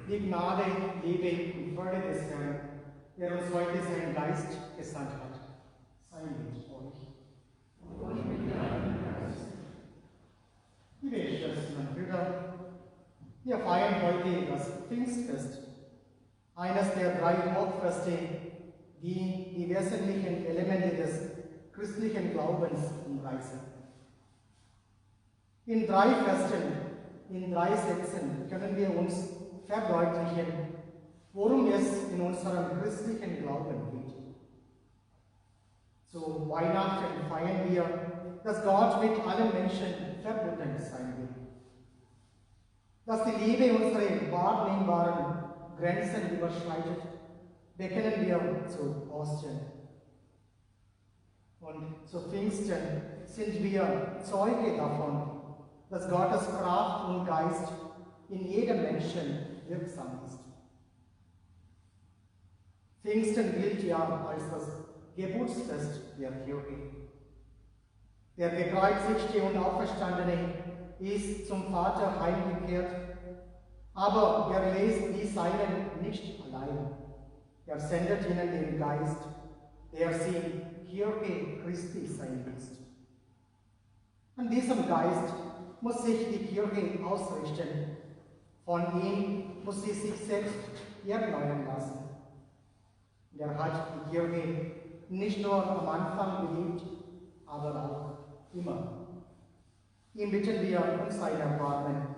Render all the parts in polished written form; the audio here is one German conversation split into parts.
die Gnade, Liebe und Freude des Herrn, der uns heute seinen Geist gesandt hat, sei mit euch. Und mit deinem Geist. Liebe Schwestern und Brüder, wir feiern heute das Pfingstfest, eines der 3 Hauptfeste, die die wesentlichen Elemente des christlichen Glaubens umreißen. In 3 Festen, in 3 Sätzen können wir uns verdeutlichen, worum es in unserem christlichen Glauben geht. Zu Weihnachten feiern wir, dass Gott mit allen Menschen verbunden sein will. Dass die Liebe unsere wahrnehmbaren Grenzen überschreitet, bekennen wir zu Ostern. Und zu Pfingsten sind wir Zeuge davon, dass Gottes Kraft und Geist in jedem Menschen wirksam ist. Pfingsten gilt ja als das Geburtsfest der Kirche. Der gekreuzigte und Auferstandene ist zum Vater heimgekehrt, aber er lässt die Seinen nicht allein. Er sendet ihnen den Geist, der sie Kirche Christi sein lässt. An diesem Geist muss sich die Kirche ausrichten. Von ihm muss sie sich selbst erneuern lassen. Er hat die Kirche nicht nur am Anfang geliebt, aber auch immer. Ihm bitten wir um sein Erbarmen,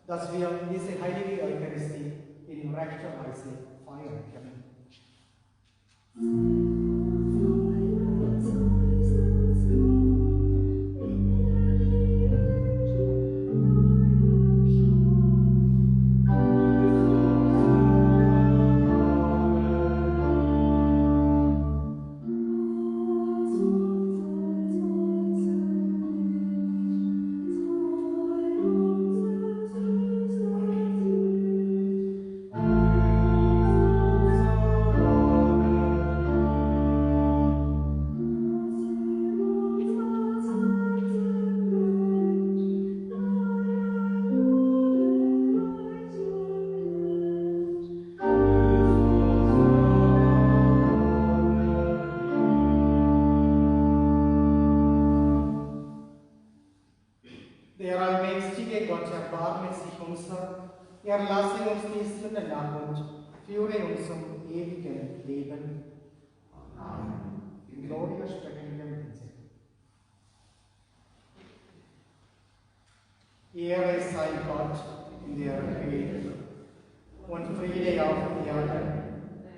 dass wir diese heilige Eucharistie in rechter Weise feiern können. Der allmächtige Gott erbarme sich unser, er lasse uns die Sünden nach und führe uns zum ewigen Leben. Amen. In Gloria sprechen wir mit. Ehre sei Gott in der Höhe und Friede auf Erden,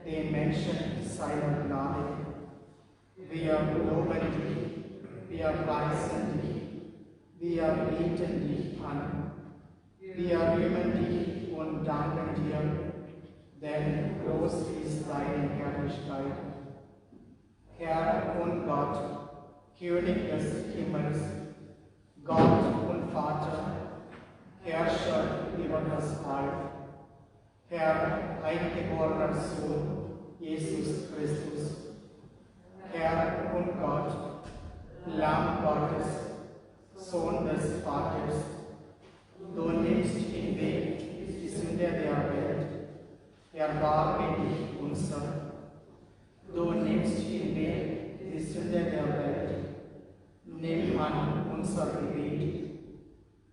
den Menschen seiner Gnade. Wir loben dich, wir preisen dich. Wir beten dich an, wir rühmen dich und danken dir, denn groß ist deine Herrlichkeit. Herr und Gott, König des Himmels, Gott und Vater, Herrscher über das All, Herr, eingeborener Sohn, Jesus Christus, Herr und Gott, Lamm Gottes, Sohn des Vaters, du nimmst hinweg die Sünde der Welt, erbarme dich unser. Du nimmst hinweg die Sünde der Welt, nimm an unser Gebet.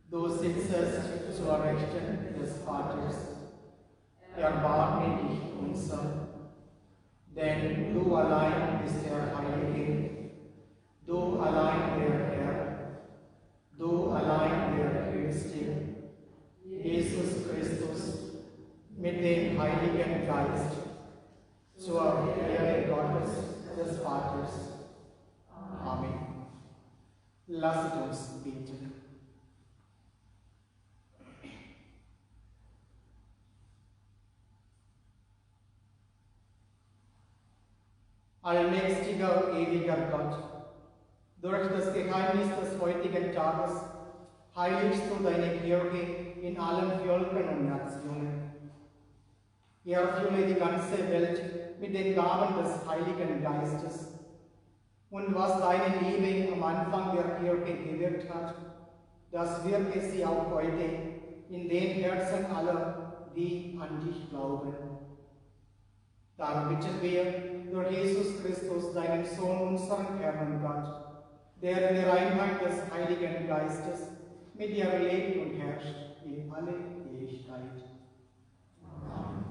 Du sitzest zur Rechten des Vaters, erbarme dich unser. Denn du allein bist der Heilige, du allein der Herr, du allein der Höchste, Jesus Christus, mit dem Heiligen Geist, zur Ehre Gottes des Vaters. Amen. Lasst uns beten. Allmächtiger, ewiger Gott, durch das Geheimnis des heutigen Tages heiligst du deine Kirche in allen Völkern und Nationen. Erfülle die ganze Welt mit den Gaben des Heiligen Geistes. Und was deine Liebe am Anfang der Kirche gewirkt hat, das wirke sie auch heute in den Herzen aller, die an dich glauben. Darum bitten wir durch Jesus Christus, deinen Sohn, unseren Herrn und Gott, der in der Einheit des Heiligen Geistes mit dir lebt und herrscht in alle Ewigkeit. Amen.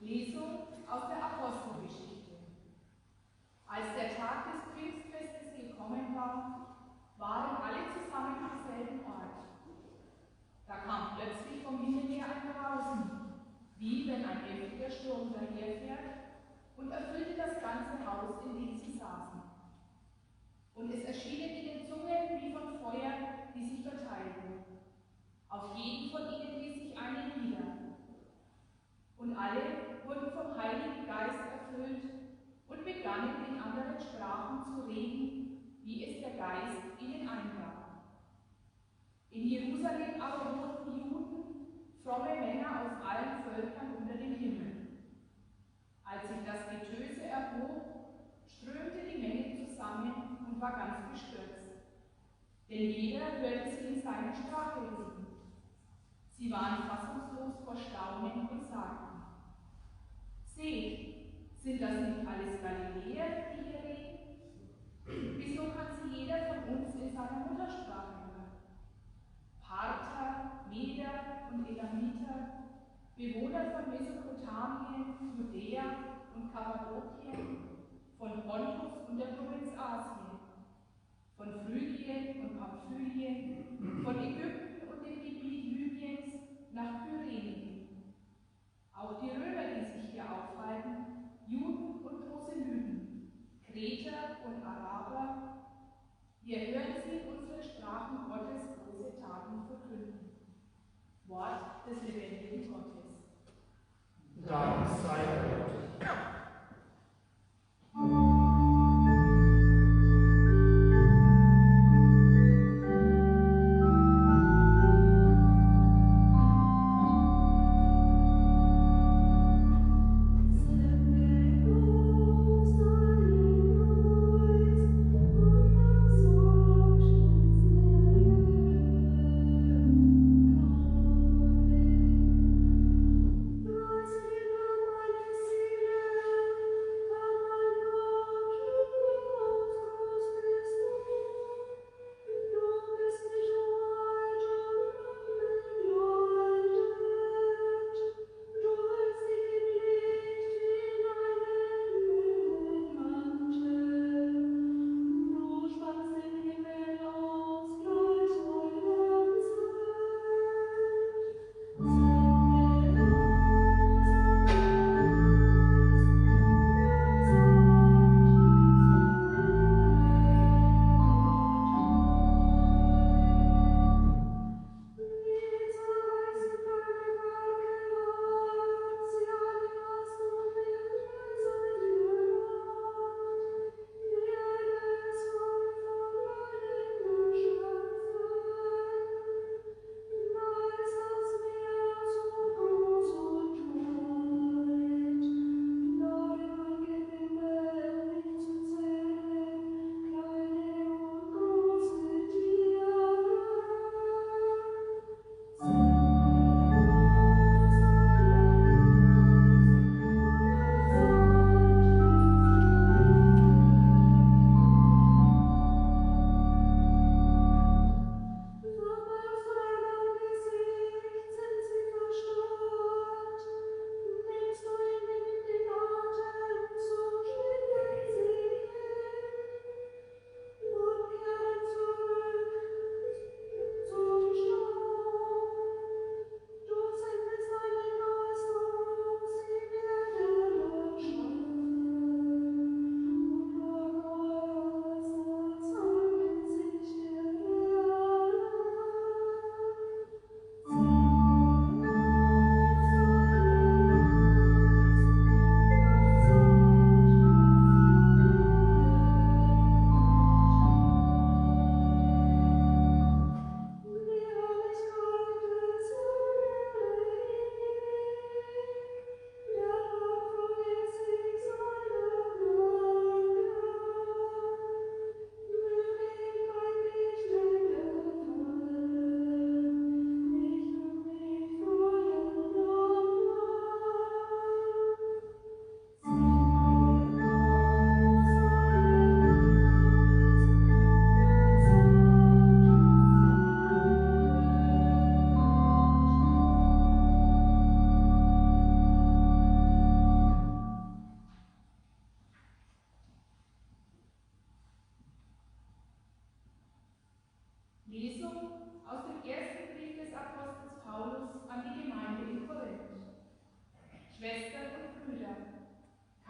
Lesung aus der Apostelgeschichte. Als der Tag des Pfingstfestes gekommen war, waren alle zusammen am selben Ort. Da kam plötzlich vom Himmel her ein Brausen, wie wenn ein heftiger Sturm daherfährt, und erfüllte das ganze Haus, in dem sie saßen. Und es erschienen ihnen Zungen wie von Feuer, die sich verteilten. Auf jeden von ihnen ließ sich eine nieder. Und alle wurden vom Heiligen Geist erfüllt und begannen in anderen Sprachen zu reden, wie es der Geist ihnen eingab. In Jerusalem aber wohnten Juden, fromme Männer aus allen Völkern unter dem Himmel. Als sich das Getöse erhob, strömte die Menge zusammen und war ganz bestürzt. Denn jeder hörte sie in seiner Sprache reden. Sie waren fassungslos vor Staunen und sagten: Seht, sind das nicht alles Galiläer, die hier reden? Wieso kann sie jeder von uns in seiner Muttersprache hören? Parther, Meder und Elamiter, Bewohner von Mesopotamien, Judäa und Kappadokien, von Pontus und der Provinz Asien, von Phrygien und Pamphylien, von Ägypten und dem Gebiet Libyens nach Kyrene. Auch die Römer, die sich hier aufhalten, Juden und Proselyten, Kreter und Araber, wir hören sie unsere Sprachen Gottes große Taten verkünden. Wort des lebendigen Gottes. Dank sei Gott.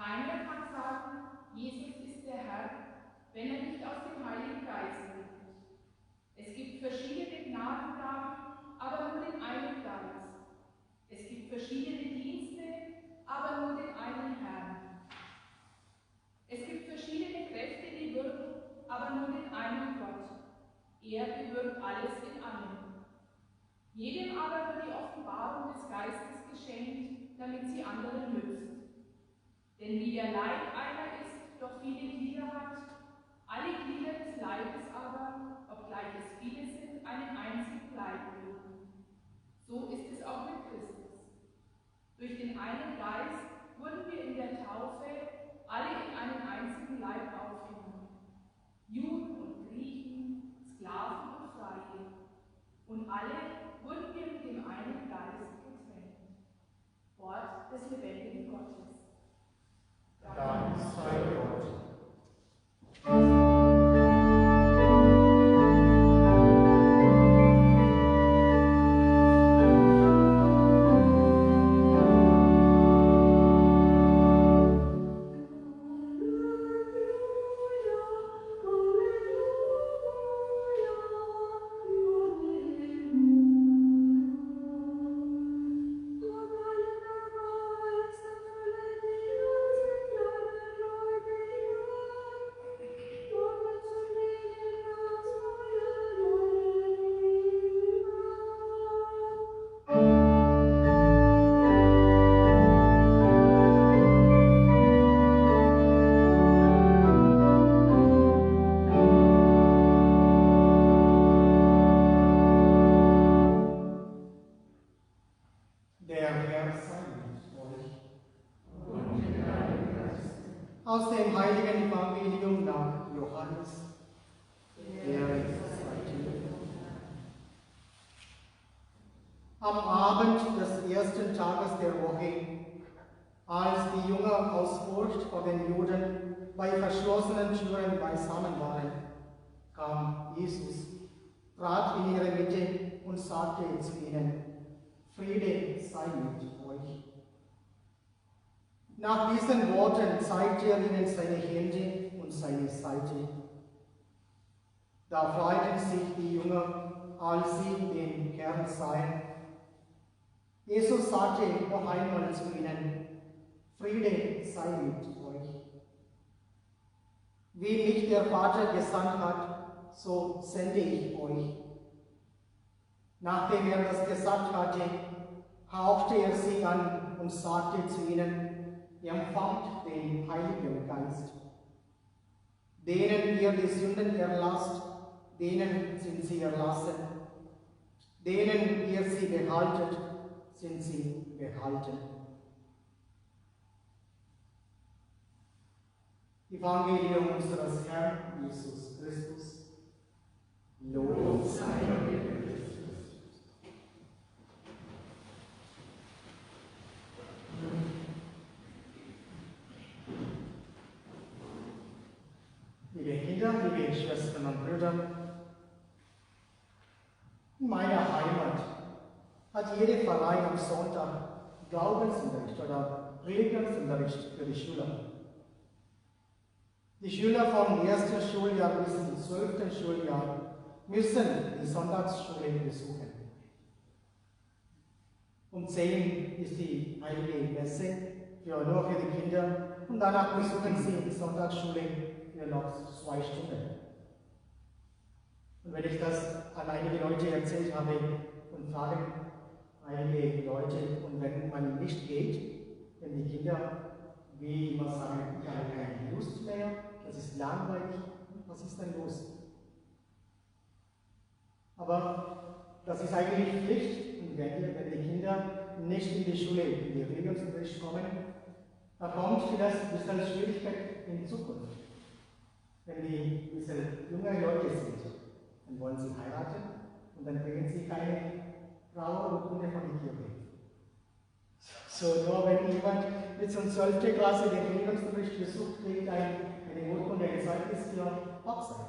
Keiner kann sagen, Jesus ist der Herr, wenn er nicht aus dem Heiligen Geist redet. Es gibt verschiedene Gnadengaben, aber nur den einen Geist. Es gibt verschiedene Dienste, aber nur den einen Herrn. Es gibt verschiedene Kräfte, die wirken, aber nur den einen Gott. Er bewirkt alles in allem. Jedem aber wird die Offenbarung des Geistes geschenkt, damit sie anderen nützt. Denn wie der Leib einer ist, doch viele Glieder hat, alle Glieder des Leibes aber, obgleich es viele sind, einen einzigen Leib bilden. So ist es auch mit Christus. Durch den einen Geist wurden wir in der Taufe alle in einen einzigen Leib aufgenommen. Juden und Griechen, Sklaven und Freie. Und alle wurden wir mit dem einen Geist getrennt. Wort des lebendigen Gottes. Dank sei Gott. Aus dem heiligen Evangelium nach Johannes. Am Abend des ersten Tages der Woche, als die Jünger aus Furcht vor den Juden bei verschlossenen Türen beisammen waren, kam Jesus, trat in ihre Mitte und sagte zu ihnen: Friede sei mit euch. Nach diesen Worten zeigte er ihnen seine Hände und seine Seite. Da freuten sich die Jünger, als sie den Herrn sahen. Jesus sagte noch einmal zu ihnen: Friede sei mit euch. Wie mich der Vater gesandt hat, so sende ich euch. Nachdem er das gesagt hatte, hauchte er sie an und sagte zu ihnen: Empfangt den Heiligen Geist. Denen ihr die Sünden erlasst, denen sind sie erlassen. Denen ihr sie behaltet, sind sie behalten. Evangelium unseres Herrn Jesus Christus. Lob sei dir. Liebe Kinder, liebe Schwestern und Brüder, in meiner Heimat hat jeder Verein am Sonntag Glaubensunterricht oder Religionsunterricht für die Schüler. Die Schüler vom ersten Schuljahr bis zum 12. Schuljahr müssen die Sonntagsschule besuchen. Um 10 ist die heilige Messe nur für die Kinder und danach besuchen sie die Sonntagsschule für noch 2 Stunden. Und wenn ich das an einige Leute erzählt habe und fragen einige Leute, und wenn man nicht geht, wenn die Kinder, wie immer sagen, ich habe keine Lust mehr, das ist langweilig, was ist denn los? Aber das ist eigentlich Pflicht, und wenn die Kinder nicht in die Schule, in die Religionsunterricht kommen, da kommt vielleicht ein bisschen Schwierigkeit in Zukunft. Wenn die ein bisschen junge Leute sind, dann wollen sie heiraten und dann kriegen sie keine Frau und Kunde von der Kirche. So, nur wenn jemand mit so einer 12. Klasse den Religionsunterricht besucht, kriegt eine Urkunde, ein Zeugnis für Hochzeit.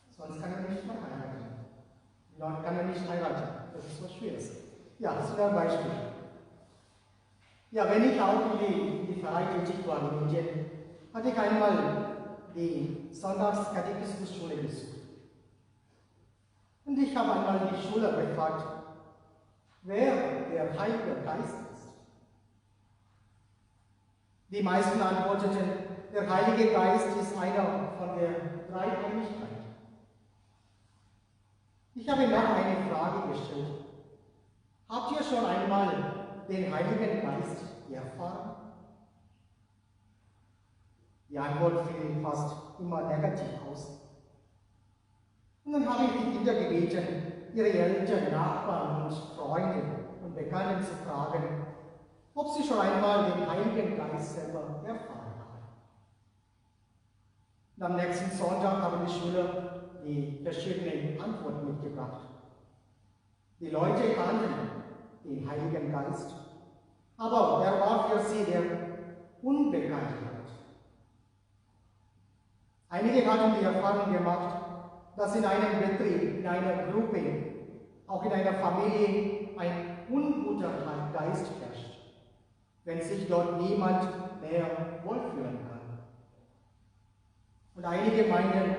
Sonst kann er nicht verheiraten. Dort kann er nicht heiraten. Das ist was Schweres. Ja, das ist ein Beispiel. Ja, wenn ich auch in die Pfarrei tätig war, war in Indien, hatte ich einmal die Sonntagskatechismusschule besucht. Und ich habe einmal die Schüler gefragt, wer der Heilige Geist ist. Die meisten antworteten, der Heilige Geist ist einer von der Dreieinigkeit. Ich habe noch eine Frage gestellt. Habt ihr schon einmal den Heiligen Geist erfahren? Die Antwort fiel fast immer negativ aus. Und dann habe ich die Kinder gebeten, ihre Eltern, Nachbarn und Freunde und Bekannten zu fragen, ob sie schon einmal den Heiligen Geist selber erfahren haben. Und am nächsten Sonntag haben die Schüler die verschiedenen Antworten mitgebracht. Die Leute kannten den Heiligen Geist, aber er war für sie der Unbekannte. Einige hatten die Erfahrung gemacht, dass in einem Betrieb, in einer Gruppe, auch in einer Familie ein unguter Geist herrscht, wenn sich dort niemand mehr wohlfühlen kann. Und einige meinen,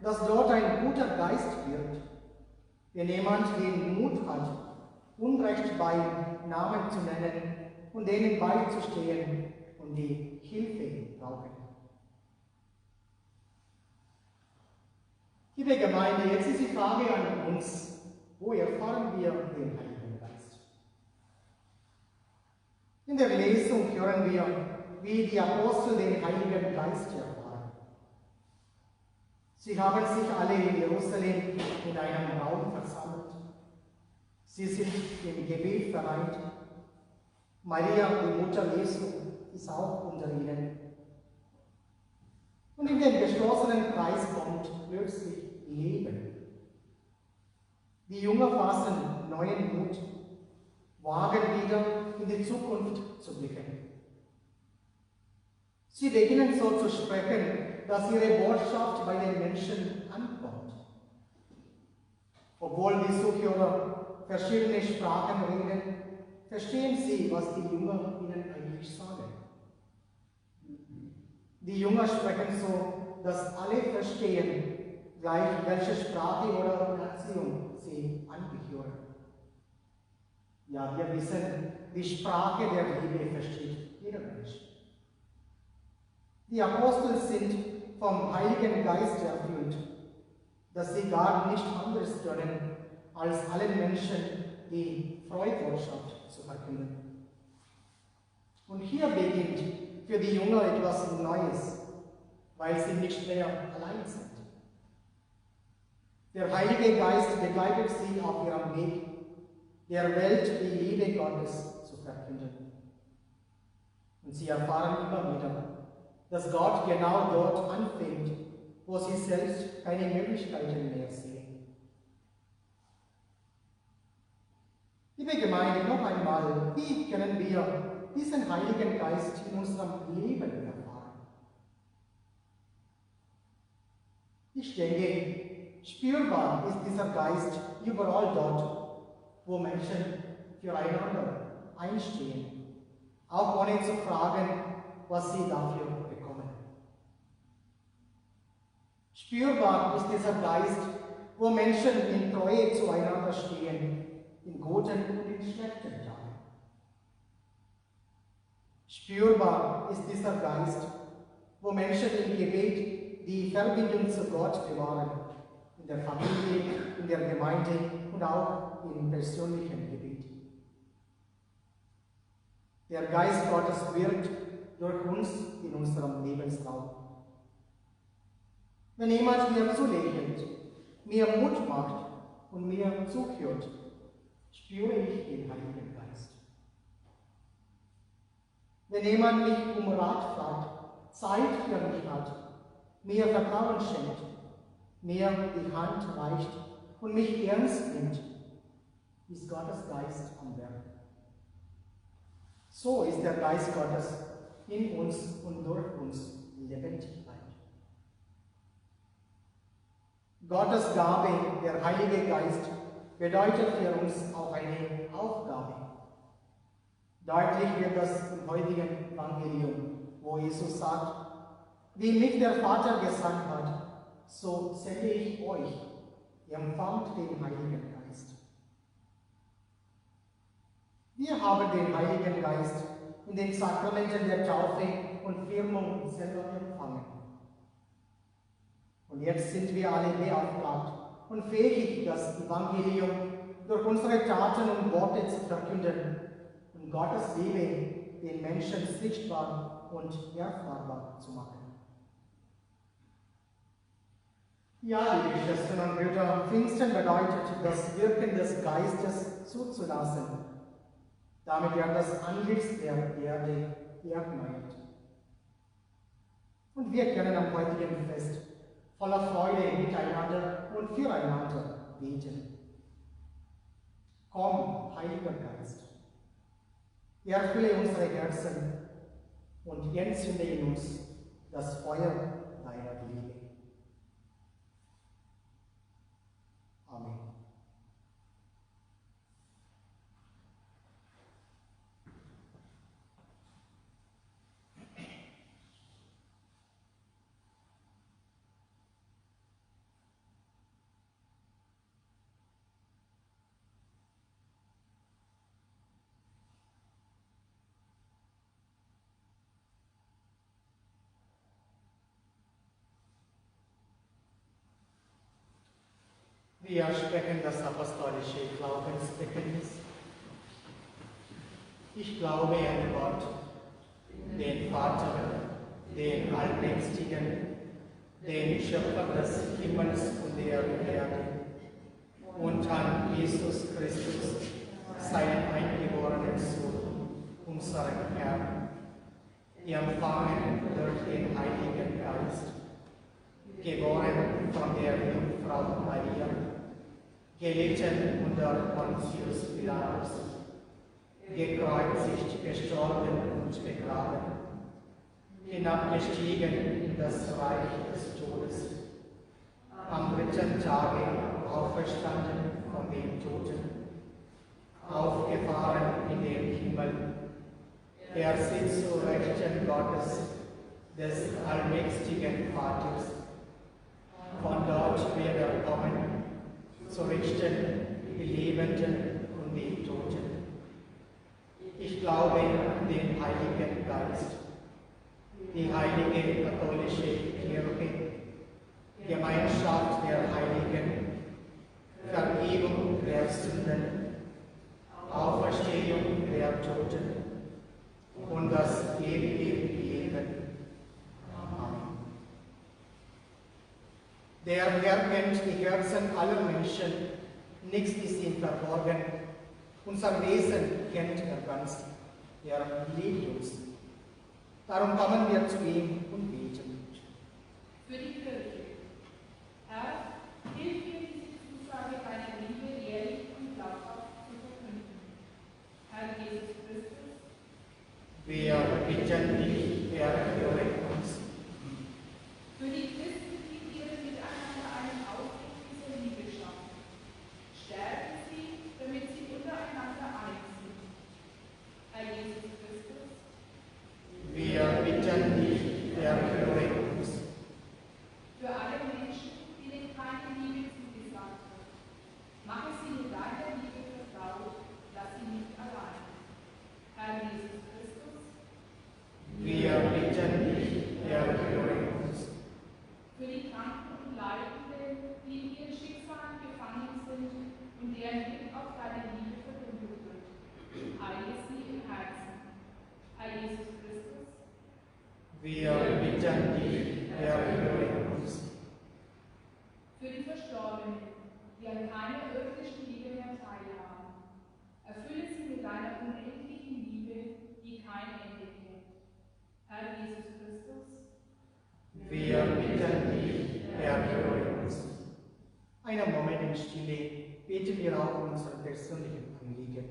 dass dort ein guter Geist wirkt, wenn jemand den Mut hat, Unrecht bei Namen zu nennen und denen beizustehen und die Hilfe brauchen. Liebe Gemeinde, jetzt ist die Frage an uns, wo erfahren wir den Heiligen Geist? In der Lesung hören wir, wie die Apostel den Heiligen Geist erfahren. Sie haben sich alle in Jerusalem in einem Raum versammelt. Sie sind im Gebet vereint. Maria, die Mutter Jesu, ist auch unter ihnen. Und in den geschlossenen Kreis kommt plötzlich Leben. Die Jünger fassen neuen Mut, wagen wieder in die Zukunft zu blicken. Sie beginnen so zu sprechen, dass ihre Botschaft bei den Menschen ankommt. Obwohl die Zuhörer verschiedene Sprachen reden, verstehen sie, was die Jünger ihnen eigentlich sagen. Die Jünger sprechen so, dass alle verstehen, gleich welche Sprache oder Nation sie angehören. Ja, wir wissen, die Sprache der Liebe versteht jeder Mensch. Die Apostel sind vom Heiligen Geist erfüllt, dass sie gar nicht anderes können, als allen Menschen die Freubotschaft zu verkünden. Und hier beginnt für die Jünger etwas Neues, weil sie nicht mehr allein sind. Der Heilige Geist begleitet sie auf ihrem Weg, der Welt die Liebe Gottes zu verkünden. Und sie erfahren immer wieder, dass Gott genau dort anfängt, wo sie selbst keine Möglichkeiten mehr sehen. Liebe Gemeinde, noch einmal, wie können wir diesen Heiligen Geist in unserem Leben erfahren? Ich denke, spürbar ist dieser Geist überall dort, wo Menschen füreinander einstehen, auch ohne zu fragen, was sie dafür bekommen. Spürbar ist dieser Geist, wo Menschen in Treue zueinander stehen, in guten und in schlechten Tagen. Spürbar ist dieser Geist, wo Menschen im Gebet die Verbindung zu Gott bewahren, in der Familie, in der Gemeinde und auch im persönlichen Gebet. Der Geist Gottes wirkt durch uns in unserem Lebensraum. Wenn jemand mir zulächelt, mir Mut macht und mir zuhört, spüre ich den Heiligen Geist. Wenn jemand mich um Rat fragt, Zeit für mich hat, mir Vertrauen schenkt, mir die Hand reicht und mich ernst nimmt, ist Gottes Geist am Werk. So ist der Geist Gottes in uns und durch uns lebendig bleibt. Gottes Gabe, der Heilige Geist, bedeutet für uns auch eine Aufgabe. Deutlich wird das im heutigen Evangelium, wo Jesus sagt, wie mich der Vater gesandt hat, so sende ich euch, empfangt den Heiligen Geist. Wir haben den Heiligen Geist in den Sakramenten der Taufe und Firmung selber empfangen. Und jetzt sind wir alle beauftragt und fähig, das Evangelium durch unsere Taten und Worte zu verkünden und Gottes Liebe den Menschen sichtbar und erfahrbar zu machen. Ja, liebe Schwestern und Brüder, Pfingsten bedeutet, das Wirken des Geistes zuzulassen, damit er das Antlitz der Erde erneuert. Und wir können am heutigen Fest voller Freude miteinander und füreinander beten. Komm, Heiliger Geist, erfülle unsere Herzen und entzünde in uns das Feuer deiner Liebe. Amen. Wir sprechen das apostolische Glaubensbekenntnis. Ich glaube an Gott, den Vater, den Allmächtigen, den Schöpfer des Himmels und der Erde, und an Jesus Christus, seinen eingeborenen Sohn, unseren Herrn, empfangen durch den Heiligen Geist, geboren von der Jungfrau Maria, gelitten unter Pontius Pilatus, gekreuzigt, gestorben und begraben, hinabgestiegen in das Reich des Todes, am dritten Tage auferstanden von den Toten, aufgefahren in den Himmel, er sitzt zu Rechten Gottes, des allmächtigen Vaters. Von dort wird er kommen, zu richten die Lebenden und die Toten. Ich glaube an den Heiligen Geist, die heilige katholische Kirche, Gemeinschaft der Heiligen, Vergebung der Sünden, Auferstehung der Toten und das ewige Leben. Der Herr kennt die Herzen aller Menschen, nichts ist ihm verborgen. Unser Wesen kennt er ganz, er liebt uns. Darum kommen wir zu ihm und beten. Für die Kirche. Herr, hilf mir, diese Zusage deiner Liebe ehrlich und glaubhaft zu verkünden. Herr Jesus Christus, Wir bitten dich, Herr, höre uns. für die Christen, die ihren Miteinander einen Ausdruck dieser Liebe schaffen. Stärke sie, damit sie untereinander eins sind. Herr Jesus Christus, Wir bitten dich, Herr, höre uns. für alle Menschen, denen keine Liebe zugesagt wird. Mache sie mit deiner Liebe vertraut, lass sie nicht allein. Herr Jesus Christus, Wir bitten dich, Herr, höre uns. für die Kranken und Leidenden, die in ihren Schicksalen gefangen sind und deren Blick auf deine Liebe verdunkelt wird. Heile sie im Herzen. Herr Jesus Christus, Wir bitten dich, Herr, höre uns. für die Verstorbenen, die an keiner irdischen Liebe mehr teilhaben. Erfülle sie mit deiner unendlichen Liebe, die kein Ende kennt. Herr Jesus Christus, Wir bitten dich, Herr, höre uns. Einen Moment in Stille beten wir auch um unsere persönlichen Anliegen.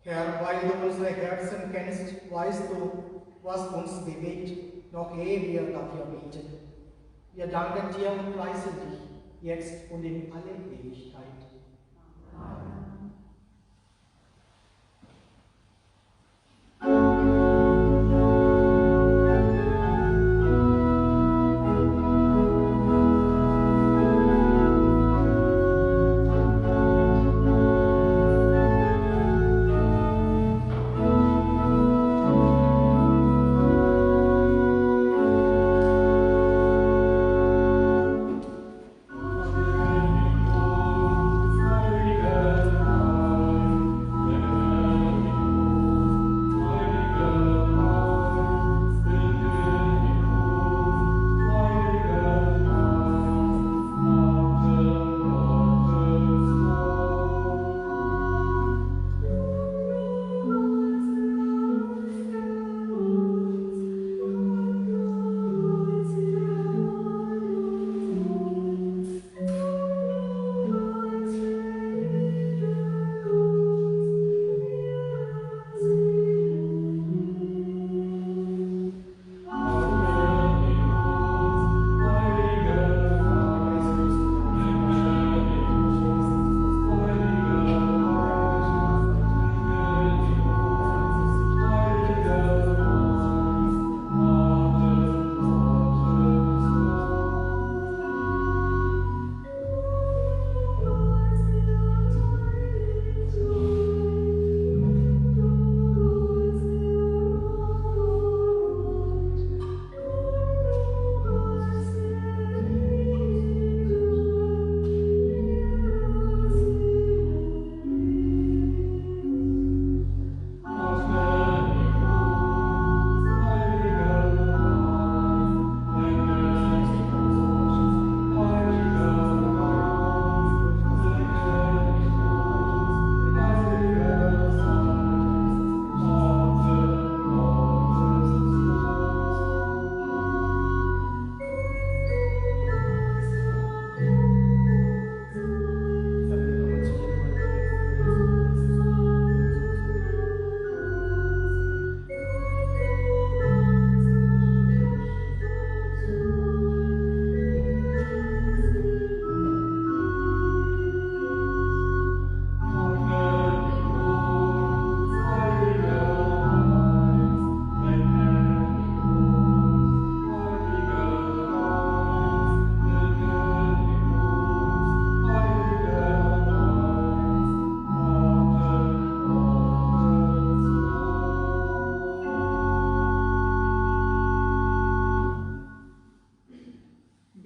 Herr, weil du unsere Herzen kennst, weißt du, was uns bewegt, noch ehe wir dafür beten. Wir danken dir und preisen dich, jetzt und in alle Ewigkeit. Amen.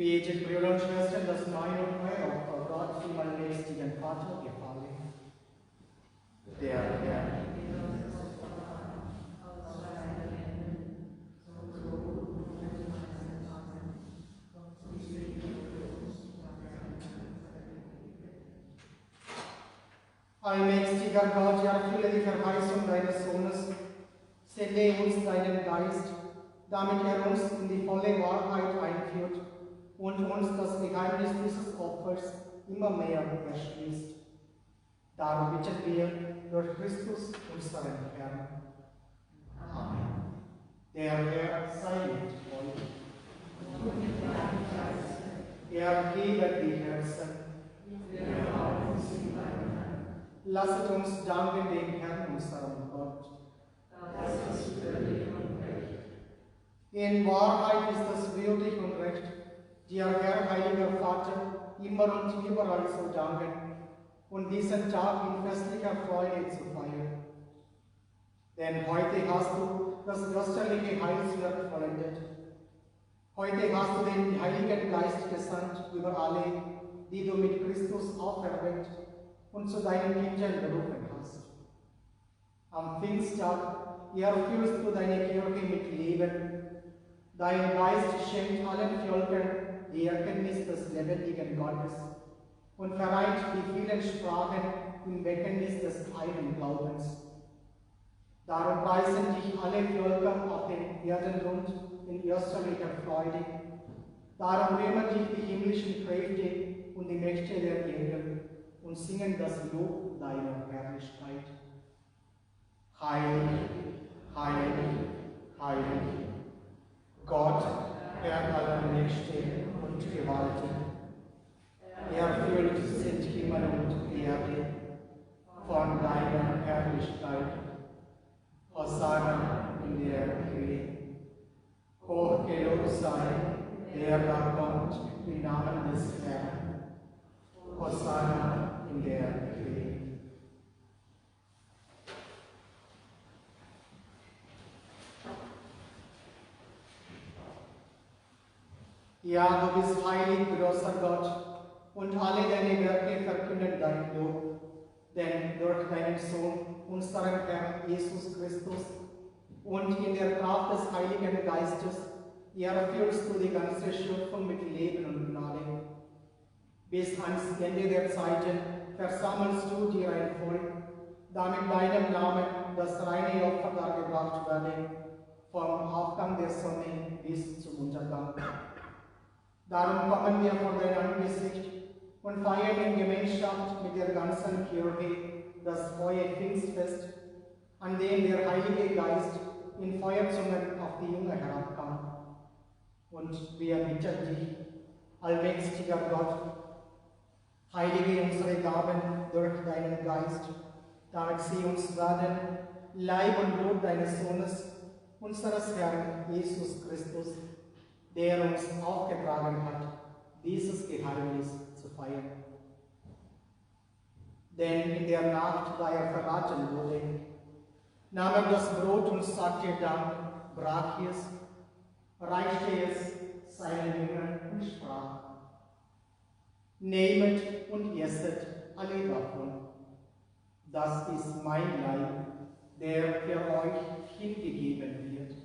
Betet, Brüder und Schwestern, dass mein und euer Opfer Gott, dem allmächtigen Vater, gefallen. Der allmächtiger Gott, erfülle die Verheißung deines Sohnes, sende uns deinen Geist, damit er uns in die volle Wahrheit einführt und uns das Geheimnis dieses Opfers immer mehr erschließt. Darum bitten wir durch Christus, unseren Herrn. Amen. Der Herr sei mit euch. Erhebe die Herzen. Lasset uns danken dem Herrn, unserem Gott. Das ist würdig und recht. In Wahrheit ist es würdig und recht, dir, Herr, heiliger Vater, immer und überall zu danken und diesen Tag in festlicher Freude zu feiern. Denn heute hast du das österliche Heilswerk vollendet. Heute hast du den Heiligen Geist gesandt über alle, die du mit Christus auferweckt und zu deinen Kindern berufen hast. Am Pfingsttag erfüllst du deine Kirche mit Leben. Dein Geist schenkt allen Völkern die Erkenntnis des lebendigen Gottes und vereint die vielen Sprachen im Bekenntnis des einen Glaubens. Darum preisen dich alle Völker auf dem Erdenrund in österlicher Freude. Darum rühmen dich die himmlischen Kräfte und die Mächte der Engel und singen das Lob deiner Herrlichkeit. Heilig, heilig, heilig, Gott, Herr aller Mächte gehalten. Erfüllt sind Himmel und Erde von deiner Herrlichkeit. Hosanna in der Höhe. Hochgelobt sei, der da kommt im Namen des Herrn. Hosanna in der Höhe. Ja, du bist heilig, großer Gott, und alle deine Werke verkünden dein Lob, denn durch deinen Sohn, unseren Herrn Jesus Christus, und in der Kraft des Heiligen Geistes erfüllst du die ganze Schöpfung mit Leben und Gnade. Bis ans Ende der Zeiten versammelst du dir ein Volk, damit deinem Namen das reine Opfer dargebracht werde, vom Aufgang der Sonne bis zum Untergang. Darum kommen wir vor dein Angesicht und feiern in Gemeinschaft mit der ganzen Kirche das frohe Pfingstfest, an dem der Heilige Geist in Feuerzungen auf die Jünger herabkam. Und wir bitten dich, allmächtiger Gott, heilige unsere Gaben durch deinen Geist, damit sie uns werden, Leib und Blut deines Sohnes, unseres Herrn Jesus Christus, der uns aufgetragen hat, dieses Geheimnis zu feiern. Denn in der Nacht, da er verraten wurde, nahm er das Brot und sagte Dank, brach es, reichte es seinen Jüngern und sprach: Nehmet und esset alle davon. Das ist mein Leib, der für euch hingegeben wird.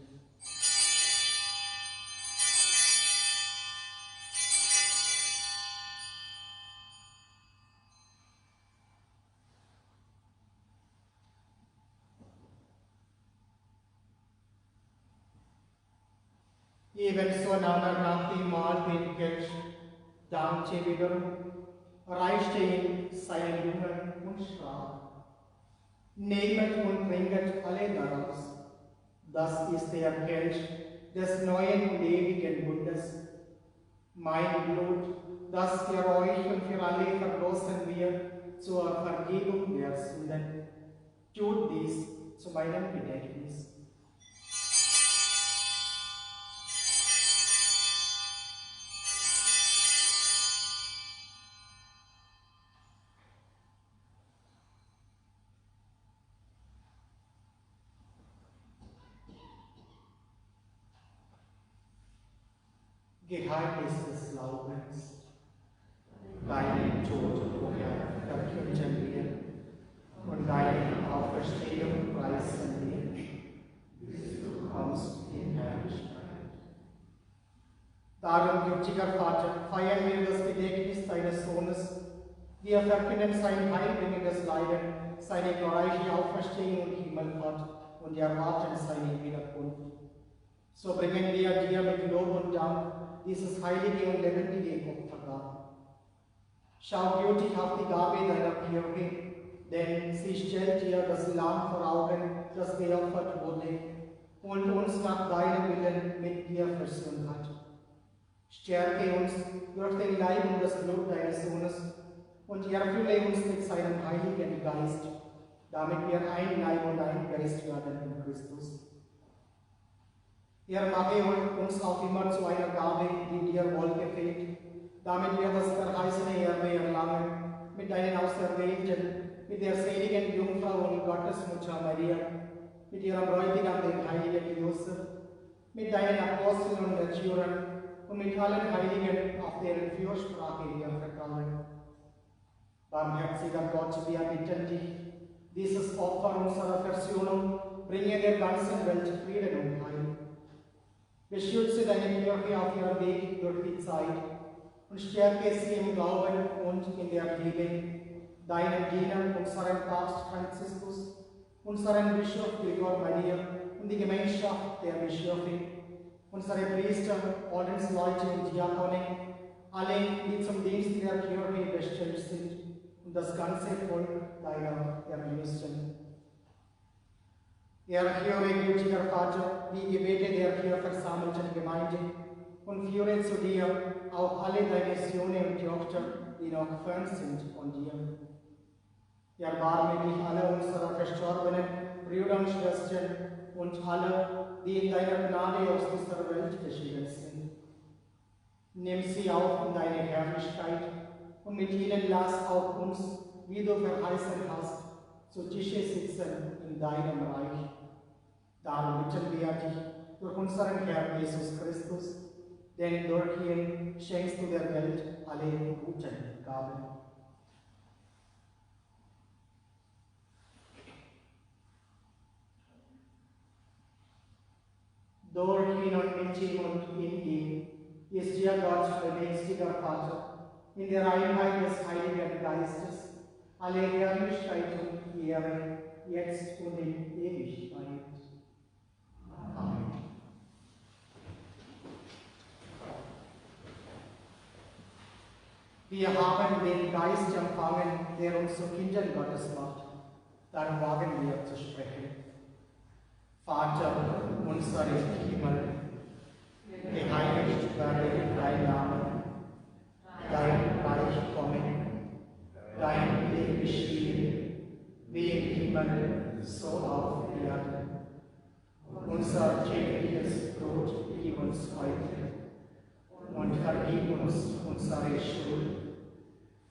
Ebenso nahm er nach dem Mahl den Kelch, dankte wiederum, reichte ihn seinen Jüngern und sprach: Nehmet und trinket alle daraus. Das ist der Kelch des neuen und ewigen Bundes, mein Blut, das für euch und für alle vergossen wird zur Vergebung der Sünden. Tut dies zu meinem Gedächtnis. Geheimnis des Glaubens. Deinen Tod, o Herr, verkünden wir, und deine Auferstehung preisen wir, bis du kommst in Herrlichkeit. Darum, gütiger Vater, feiern wir das Gedächtnis deines Sohnes. Wir verkünden sein heilbringendes Leiden, seine glorreiche Auferstehung und Himmelfahrt und erwarten seine Wiederkunft. So bringen wir dir mit Lob und Dank dieses heilige und lebendige Opfer dar. Schau gütig auf die Gabe deiner Kirche, denn sie stellt dir das Lamm vor Augen, das geopfert wurde und uns nach deinem Willen mit dir versöhnt hat. Stärke uns durch den Leib und das Blut deines Sohnes und erfülle uns mit seinem Heiligen Geist, damit wir ein Leib und ein Geist werden in Christus. Er mache uns auch immer zu einer Gabe, die dir wohlgefällt, damit wir das verheißene Erbe erlangen, mit deinen Auserwählten, mit der seligen Jungfrau und Gottesmutter Maria, mit ihrem Bräutigam, den heiligen Josef, mit deinen Aposteln und Märtyrern und mit allen Heiligen, auf deren Fürsprache wir vertrauen. Barmherziger Gott, wir bitten dich, dieses Opfer unserer Versöhnung bringe der ganzen Welt Frieden und Heil. Beschütze deine Kirche auf ihrem Weg durch die Zeit und stärke sie im Glauben und in der Liebe, deinen Dienern, unseren Papst Franziskus, unseren Bischof Gregor Maria und die Gemeinschaft der Bischöfe, unsere Priester, Ordensleute und Diakone, alle, die zum Dienst der Kirche bestellt sind, und das ganze Volk deiner Erlösten. Erhöre, gütiger Vater, die Gebete der hier versammelten Gemeinde und führe zu dir auch alle deine Söhne und Töchter, die noch fern sind von dir. Erbarme dich aller unserer verstorbenen Brüder und Schwestern und aller, die in deiner Gnade aus dieser Welt geschieden sind. Nimm sie auf in deine Herrlichkeit und mit ihnen lass auch uns, wie du verheißen hast, zu Tische sitzen in deinem Reich. Darum bitten wir dich durch unseren Herrn Jesus Christus, denn durch ihn schenkst du der Welt alle guten Gaben. Durch ihn und mit ihm und in ihm ist dir Gott, allmächtiger Vater, in der Einheit des Heiligen Geistes, alle Herrlichkeit und Ehre, jetzt und in Ewigkeit. Amen. Wir haben den Geist empfangen, der uns zu Kindern Gottes macht. Darum wagen wir zu sprechen. Vater unser im Himmel, geheiligt werde dein Name, dein Reich komme, dein Wille geschehe, wie im Himmel, so auf Erden. Unser tägliches Brot gib uns heute und vergib uns unsere Schuld,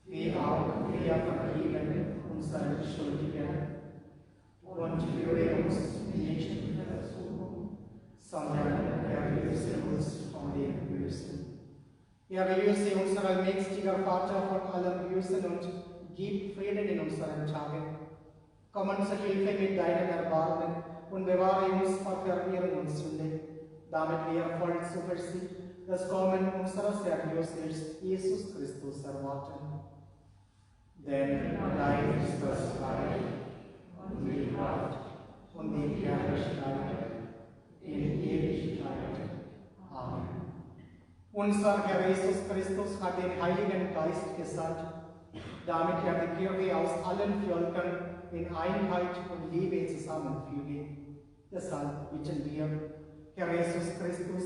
wie auch wir vergeben unseren Schuldigen. Und führe uns nicht in Versuchung, sondern erlöse uns von dem Bösen. Erlöse unser allmächtiger Vater von allem Bösen und gib Frieden in unseren Tagen. Komm uns zur Hilfe mit deinem Erbarmen und bewahre uns vor Verirren und Sünde, damit wir voll Zuversicht das Kommen unseres Erlösers Jesus Christus erwarten. Denn dein ist das Reich und die Kraft und die Herrlichkeit in Ewigkeit. Amen. Unser Herr Jesus Christus hat den Heiligen Geist gesandt, damit er die Kirche aus allen Völkern in Einheit und Liebe zusammenfüge. Deshalb bitten wir, Herr Jesus Christus,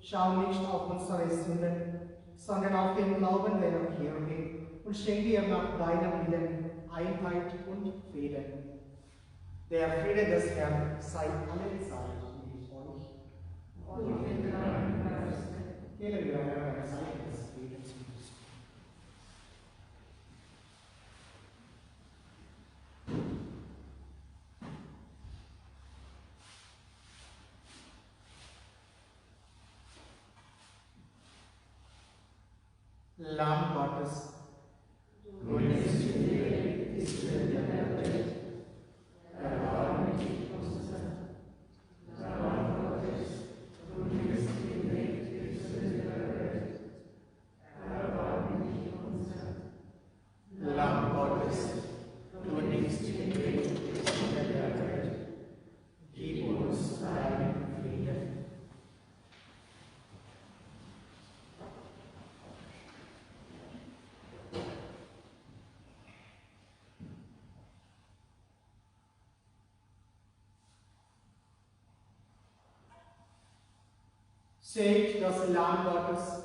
schau nicht auf unsere Sünden, sondern auf den Glauben deiner Kirche und schenke ihr nach deinem Willen Einheit und Frieden. Der Friede des Herrn sei alle Zeit mit euch. Und mit deinem Geist. Geben wir euer Zeichen des Friedens. Lamm Gottes, Du nimmst die Sünde der Welt. Erbarme dich unser. Lamm Gottes, du nimmst die Sünde der Welt. Erbarme dich unser. Lamm Gottes, du nimmst die Sünde der Welt. Gib uns deinen Frieden. Seht das Lamm Gottes,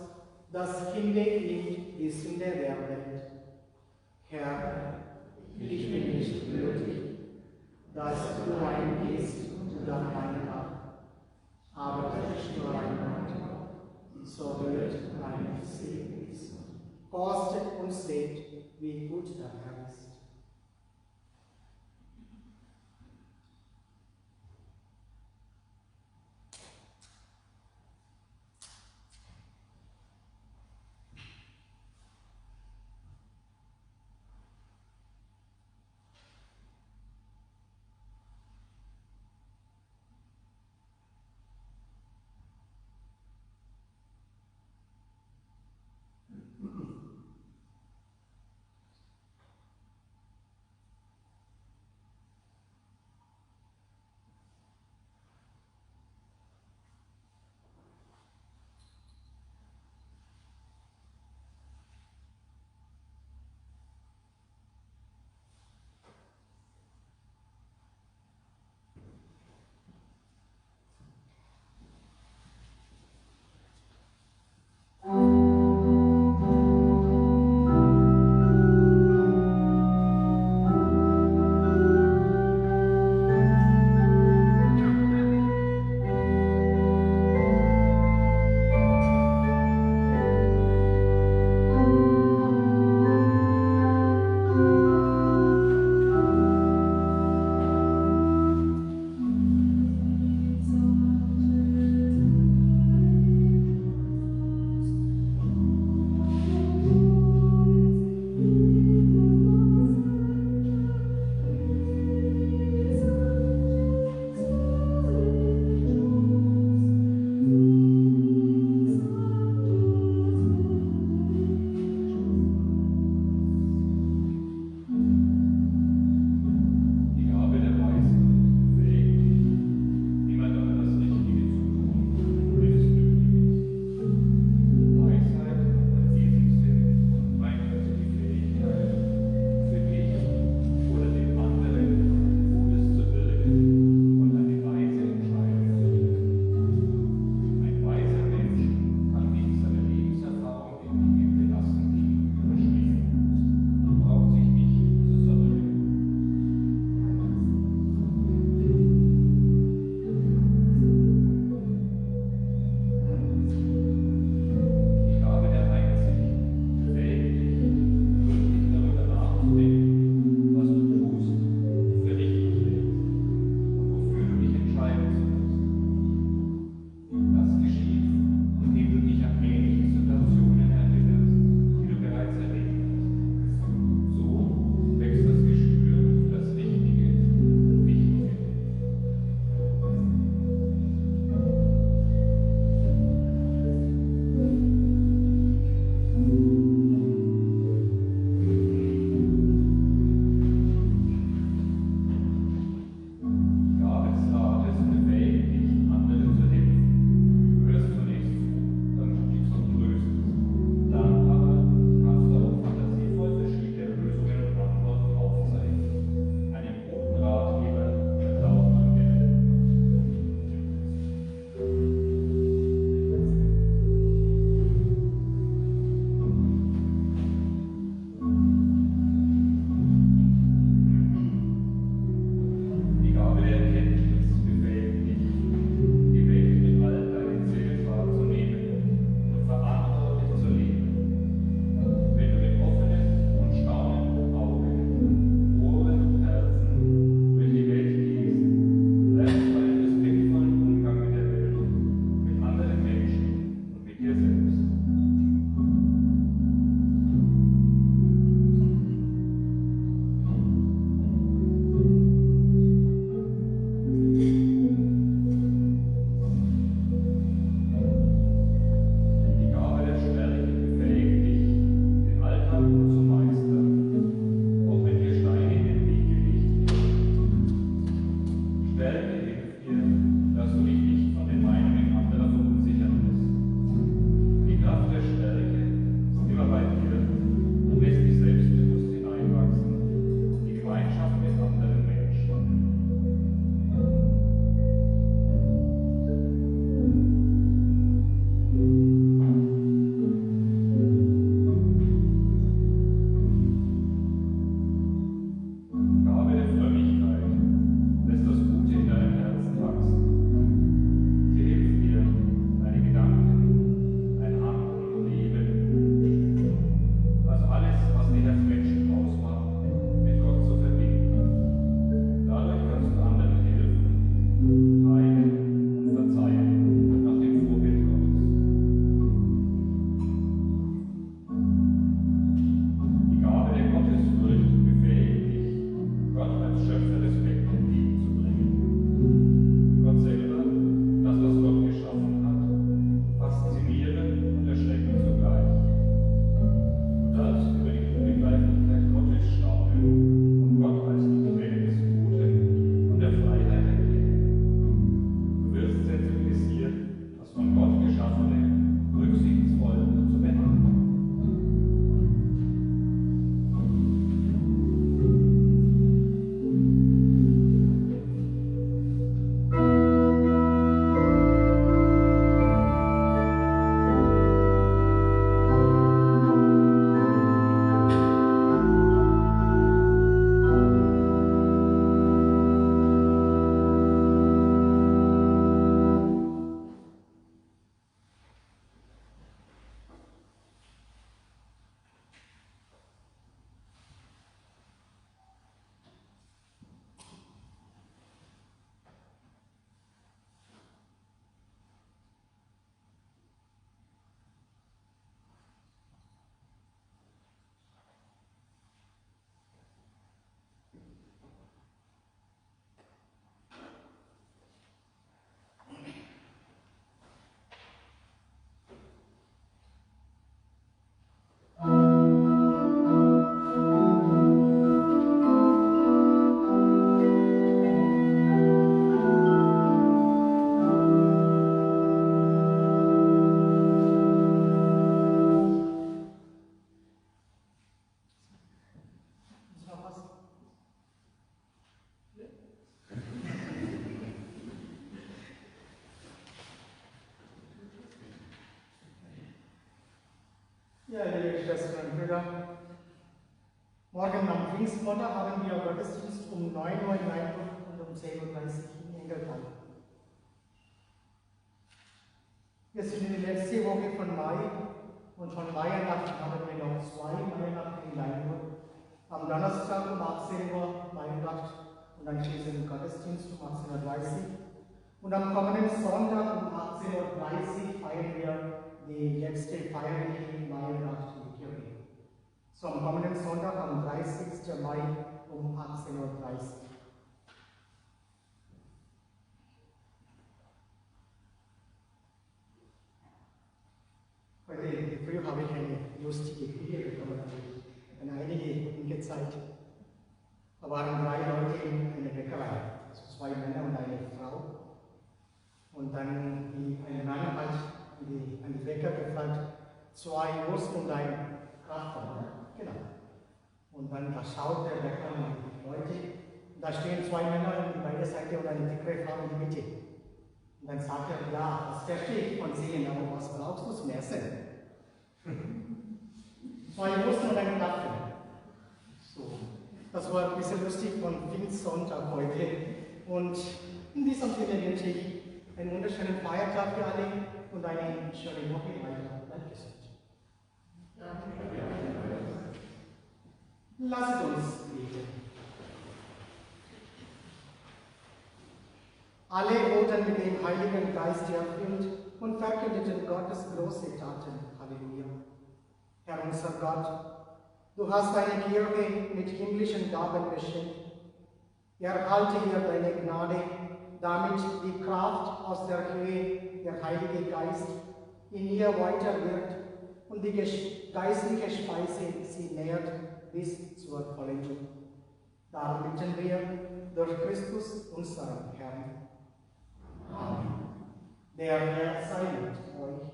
das hinwegnimmt die Sünde der Welt. Herr, ich bin nicht würdig, dass du eingehst unter mein Dach, aber durch nur ein Wort, so wird mein Segen ist. Kostet und seht, wie gut der Herr ist. Ja, liebe Schwestern und Brüder, morgen am Pfingstmontag haben wir Gottesdienst um 9 Uhr in Leinburg und um 10.30 Uhr in Engeltal. Wir sind in der letzten Woche von Mai und von Weihnachten haben wir noch 2 Weihnachten in Leinburg. Am Donnerstag um 18 Uhr Weihnacht und anschließend Gottesdienst um 18.30 Uhr. Und am kommenden Sonntag um 18.30 Uhr feiern wir die letzte feierliche Weihnacht in der Kirche. So am kommenden Sonntag am 30. Mai um 18.30 Uhr. Heute früh habe ich eine lustige Küche bekommen, eine einige gezeigt. Da waren 3 Leute in einer Bäckerei, also 2 Männer und eine Frau. Und dann ein Mann hat an die Bäcker gefragt, 2 Wurst und ein Kraftfahrer. Genau. Und dann da schaut der Bäcker an die Leute, und da stehen 2 Männer an beide Seiten und eine dickere Frau in die Mitte. Und dann sagt er, ja, das verstehe ich von sehen, aber was brauchst du zum Essen? 2 Wurst und ein Kraftfahrer. So. Das war ein bisschen lustig von Pfingstsonntag heute. Und in diesem Sinne wünsche ich einen wunderschönen Feiertag für alle und eine schöne Woche weiter. Bleibt gesund. Lasst uns beten. Alle wurden mit dem Heiligen Geist erfüllt und verkündeten Gottes große Taten. Halleluja. Herr unser Gott, du hast deine Kirche mit himmlischen Gaben beschenkt. Erhalte ihr deine Gnade, damit die Kraft aus der Höhe, der Heilige Geist, in ihr weiter wirkt und die geistliche Speise sie nährt bis zur Vollendung. Darum bitten wir durch Christus, unseren Herrn. Amen. Der Herr sei mit euch.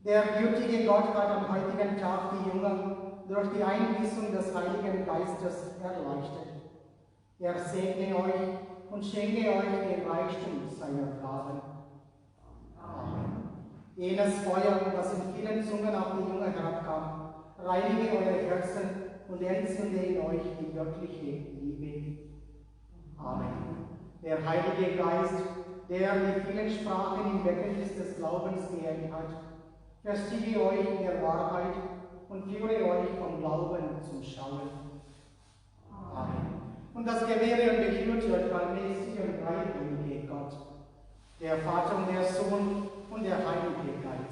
Der gütige Gott hat am heutigen Tag die Jünger durch die Einwießung des Heiligen Geistes erleuchtet. Er segne euch und schenke euch den Reichtum seiner Gaben. Amen. Jenes Feuer, das in vielen Zungen auf die Jünger herabkam, reinige eure Herzen und entzünde in euch die göttliche Liebe. Amen. Der Heilige Geist, der die vielen Sprachen im Bekenntnis des Glaubens geehrt hat, festige euch in der Wahrheit und führe euch vom Glauben zum Schauen. Amen. Und das gewähre und behüte euch allmächtige und dreieinige Gott, der Vater und der Sohn und der Heilige Geist.